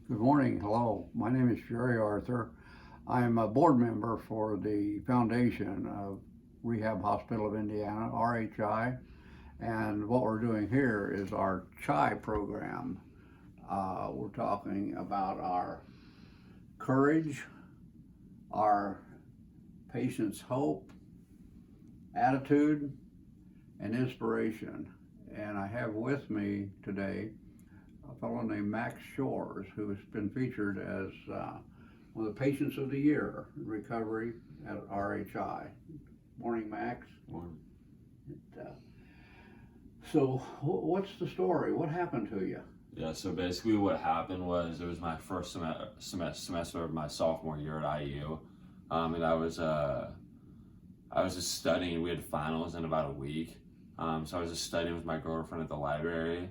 Good morning. Hello. My name is Jerry Arthur. I'm a board member for the foundation of Rehab Hospital of Indiana, RHI. And what we're doing here is our CHI program. We're talking about our courage, our patient's hope, attitude, and inspiration. And I have with me today a fellow named Max Shores, who has been featured as one of the Patients of the Year in recovery at RHI. Morning, Max. Morning. So, what's the story? What happened to you? Yeah, so basically what happened was it was my first semester of my sophomore year at IU, and I was just studying. We had finals in about a week, so I was just studying with my girlfriend at the library,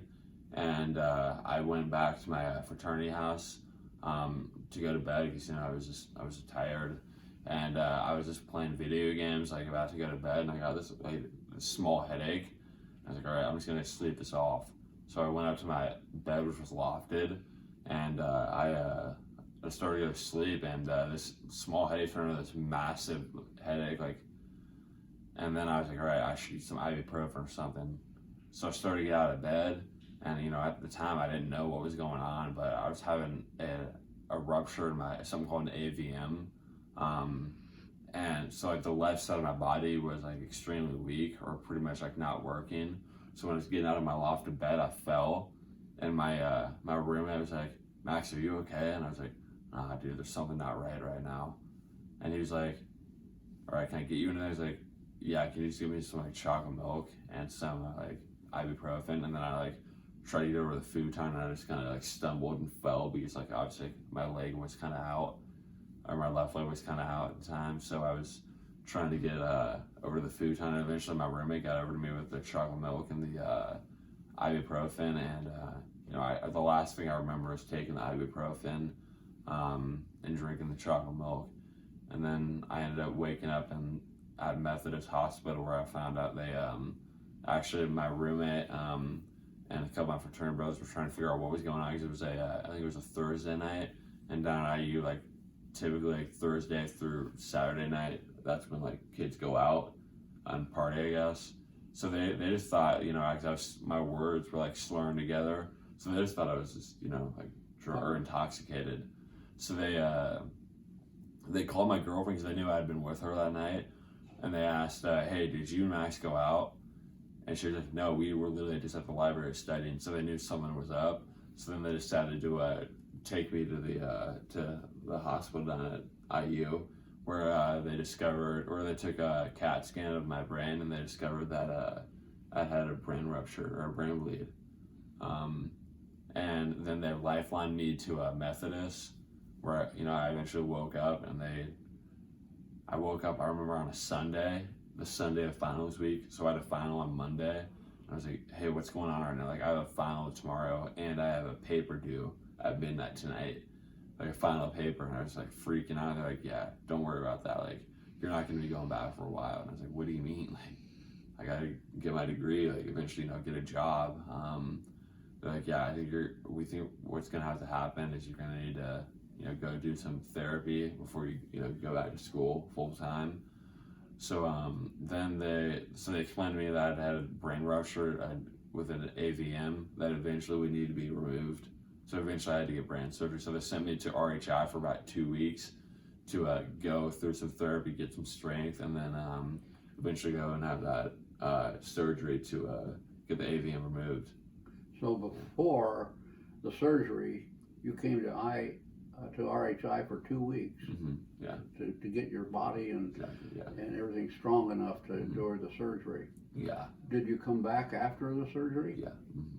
and I went back to my fraternity house to go to bed because I was just tired, and I was just playing video games, like about to go to bed, and I got this small headache. I was like, all right, I'm just gonna sleep this off. So I went up to my bed, which was lofted, and I started to go to sleep, and this small headache turned into this massive headache, and then I was like, all right, I should eat some ibuprofen or something. So I started to get out of bed, and at the time I didn't know what was going on, but I was having a rupture in something called an AVM, and so the left side of my body was extremely weak, or pretty much not working. So when I was getting out of my lofted bed, I fell, and my roommate was like, "Max, are you okay?" And I was like, "Nah, dude, there's something not right now." And he was like, "All right, can I get you in there?" He's like, "Yeah, can you just give me some chocolate milk and some ibuprofen?" And then I tried to get over the futon, and I just kind of stumbled and fell because obviously my leg was kind of out, or my left leg was kind of out at the time. So I was trying to get over the futon, and eventually my roommate got over to me with the chocolate milk and the ibuprofen, and the last thing I remember is taking the ibuprofen and drinking the chocolate milk, and then I ended up waking up at Methodist Hospital, where I found out they actually my roommate and a couple of my fraternity brothers were trying to figure out what was going on, because it was I think it was a Thursday night, and down at IU typically Thursday through Saturday night, that's when kids go out and party, I guess. So they just thought, my words were slurring together, so they just thought I was just drunk or intoxicated. So they called my girlfriend, because they knew I had been with her that night, and they asked, "Hey, did you and Max go out?" And she was like, "No, we were literally just at the library studying." So they knew something was up. So then they decided to take me to the hospital down at IU, where they took a CAT scan of my brain, and they discovered that I had a brain rupture, or a brain bleed. And then they lifelined me to a Methodist, where I eventually woke up, and I woke up, I remember, on a Sunday, the Sunday of finals week. So I had a final on Monday. I was like, "Hey, what's going on right now?" I have a final tomorrow, and I have a paper due at midnight tonight, a final paper. And I was freaking out. They're like, "Yeah, don't worry about that. You're not going to be going back for a while." And I was like, "What do you mean? I got to get my degree, eventually, get a job." They're like, "Yeah, we think what's going to have to happen is you're going to need to, go do some therapy before you, go back to school full time." So then they explained to me that I had a brain rupture with an AVM that eventually would need to be removed. So eventually I had to get brain surgery. So they sent me to RHI for about 2 weeks to go through some therapy, get some strength, and then eventually go and have that surgery to get the AVM removed. So, before the surgery, you came to RHI for 2 weeks. Mm-hmm. Yeah. To get your body and Exactly. Yeah. and everything strong enough to endure the surgery. Yeah. Did you come back after the surgery? Yeah.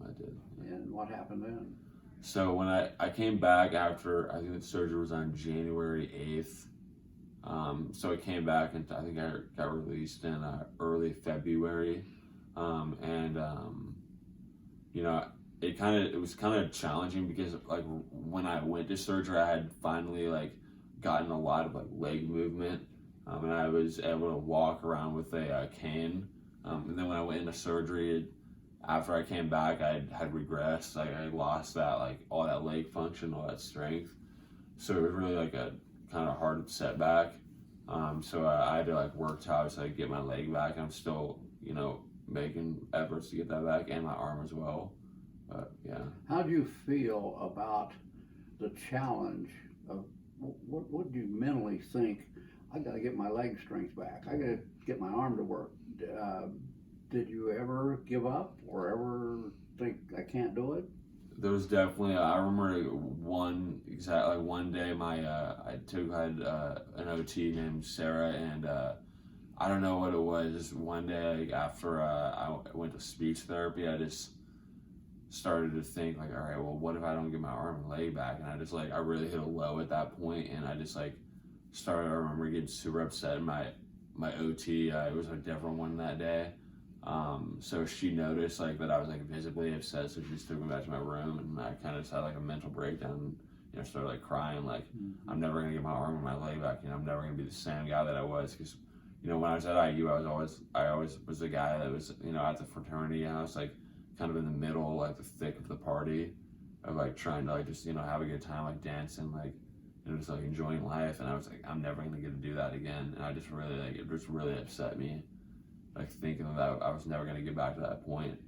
I did. And what happened then? So when I came back after, I think the surgery was on January 8th. So I came back, and I think I got released in early February. It was kind of challenging, because when I went to surgery, I had finally gotten a lot of leg movement, and I was able to walk around with a cane. And then when I went into surgery, after I came back, I had regressed. Like I lost that like all that leg function, all that strength. So it was really like a kind of hard setback. So I had to like work to obviously like, get my leg back. I'm still, making efforts to get that back and my arm as well. But yeah. How do you feel about the challenge of what do you mentally think? I got to get my leg strength back. I got to get my arm to work. Did you ever give up or ever think I can't do it? There was definitely. I remember one day my I had an OT named Sarah, and I don't know what it was. Just one day like, after I went to speech therapy, I just started to think like, all right, well, what if I don't get my arm and leg back? And I just I really hit a low at that point, and I just started. I remember getting super upset. My OT, it was a different one that day. So she noticed that I was visibly upset, so she just took me back to my room, and I kind of just had a mental breakdown. Started crying, I'm never gonna get my arm and my leg back. I'm never gonna be the same guy that I was, because when I was at IU, I always was the guy that was at the fraternity, and I was kind of in the middle, the thick of the party, of trying to just have a good time, dancing, just enjoying life, and I was I'm never gonna get to do that again, and I just really it just really upset me. Thinking that I was never going to get back to that point.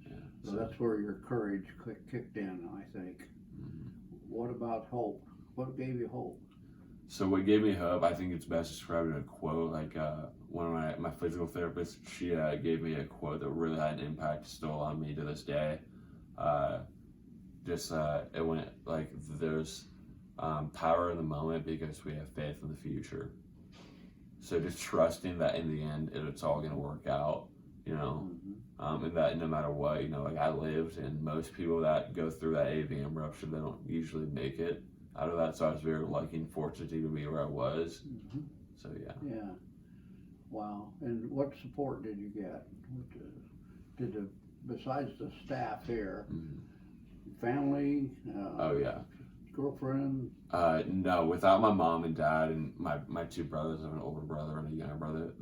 Yeah, so that's where your courage kicked in, I think. Mm-hmm. What about hope? What gave you hope? So what gave me hope, I think it's best described in a quote. One of my physical therapists, she gave me a quote that really had an impact still on me to this day. It went there's power in the moment because we have faith in the future. So just trusting that in the end it's all gonna work out, Mm-hmm. And that no matter what, I lived, and most people that go through that AVM rupture, they don't usually make it out of that. So I was very lucky and fortunate to be where I was. Mm-hmm. So yeah. Yeah. Wow. And what support did you get? Besides the staff here, Mm-hmm. family? Oh yeah. Girlfriend? No, without my mom and dad and my two brothers, I have an older brother and a younger brother,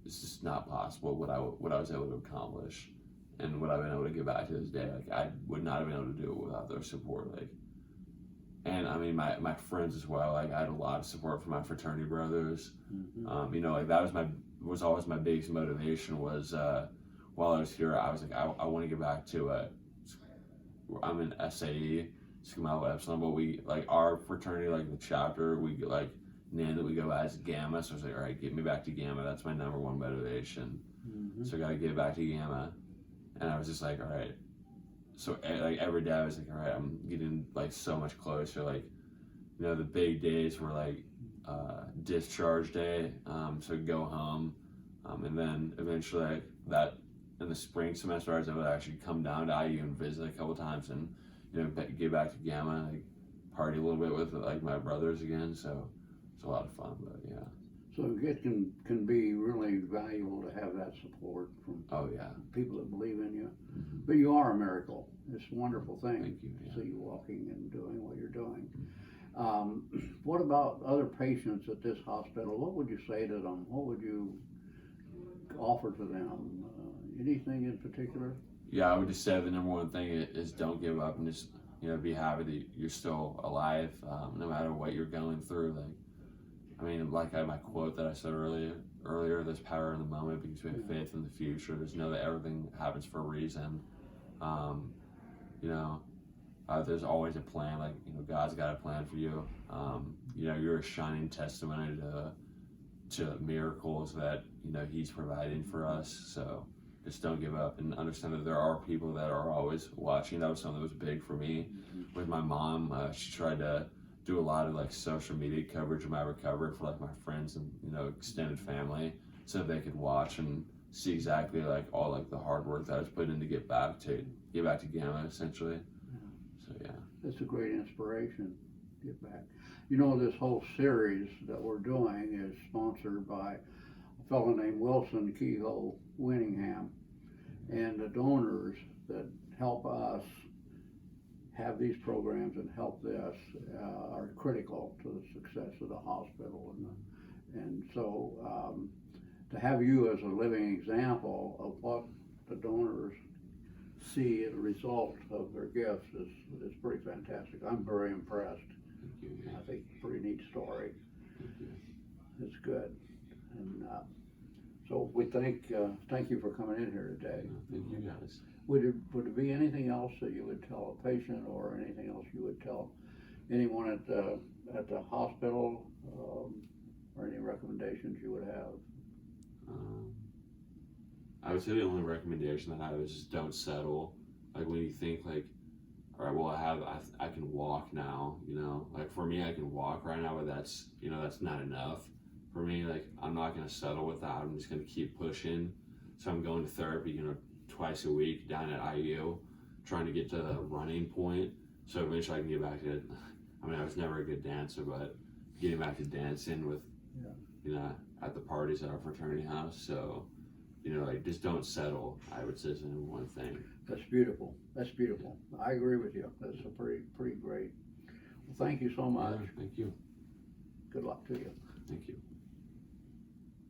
it's just not possible what I was able to accomplish and what I've been able to get back to this day. I would not have been able to do it without their support. And I mean my friends as well. I had a lot of support from my fraternity brothers. Mm-hmm. That was always my biggest motivation was while I was here, I was I want to get back to I'm an SAE. Sigma Epsilon, but we our fraternity, the chapter, we named that we go as Gamma. So I was all right, get me back to Gamma. That's my number one motivation. Mm-hmm. So I gotta get back to Gamma, and I was just all right. So every day I was all right, I'm getting so much closer. The big days were discharge day. So go home, and then eventually that in the spring semester I was able to actually come down to IU and visit a couple times and. Get back to Gamma, party a little bit with my brothers again. So it's a lot of fun, but yeah. So it can be really valuable to have that support from people that believe in you. Mm-hmm. But you are a miracle. It's a wonderful thing. Thank you. Yeah. To see you walking and doing what you're doing. What about other patients at this hospital? What would you say to them? What would you offer to them? Anything in particular? Yeah, I would just say the number one thing is don't give up and just be happy that you're still alive, no matter what you're going through. My quote that I said earlier, there's power in the moment because we have faith in the future. There's know that everything happens for a reason. There's always a plan. God's got a plan for you. You're a shining testimony to miracles that He's providing for us. So. Just don't give up and understand that there are people that are always watching. That was something that was big for me. Mm-hmm. With my mom, she tried to do a lot of social media coverage of my recovery for my friends and extended family, so that they could watch and see exactly all the hard work that I was putting in to get back to Gamma essentially. Yeah. So yeah, that's a great inspiration. Get back. This whole series that we're doing is sponsored by a fellow named Wilson Kehoe Winningham, and the donors that help us have these programs and help this are critical to the success of the hospital. And so to have you as a living example of what the donors see the result of their gifts is pretty fantastic. I'm very impressed. Thank you. Yeah. I think pretty neat story. Thank you. It's good. And so we thank you for coming in here today. Thank you guys. Would it be anything else that you would tell a patient, or anything else you would tell anyone at the hospital, or any recommendations you would have? I would say the only recommendation that I have is just don't settle. Like when you think like, all right, well I can walk now, you know, like for me I can walk right now, but that's, you know, that's not enough for me. Like I'm not gonna settle with that. I'm just gonna keep pushing. So I'm going to therapy, you know, twice a week down at IU, trying to get to the running point. So eventually I can get back to, I mean, I was never a good dancer, but getting back to dancing with, you know, at the parties at our fraternity house. So, you know, like just don't settle. I would say is the number one thing. That's beautiful. That's beautiful. I agree with you. That's a pretty great. Well, thank you so much. Yeah, thank you. Good luck to you. Thank you.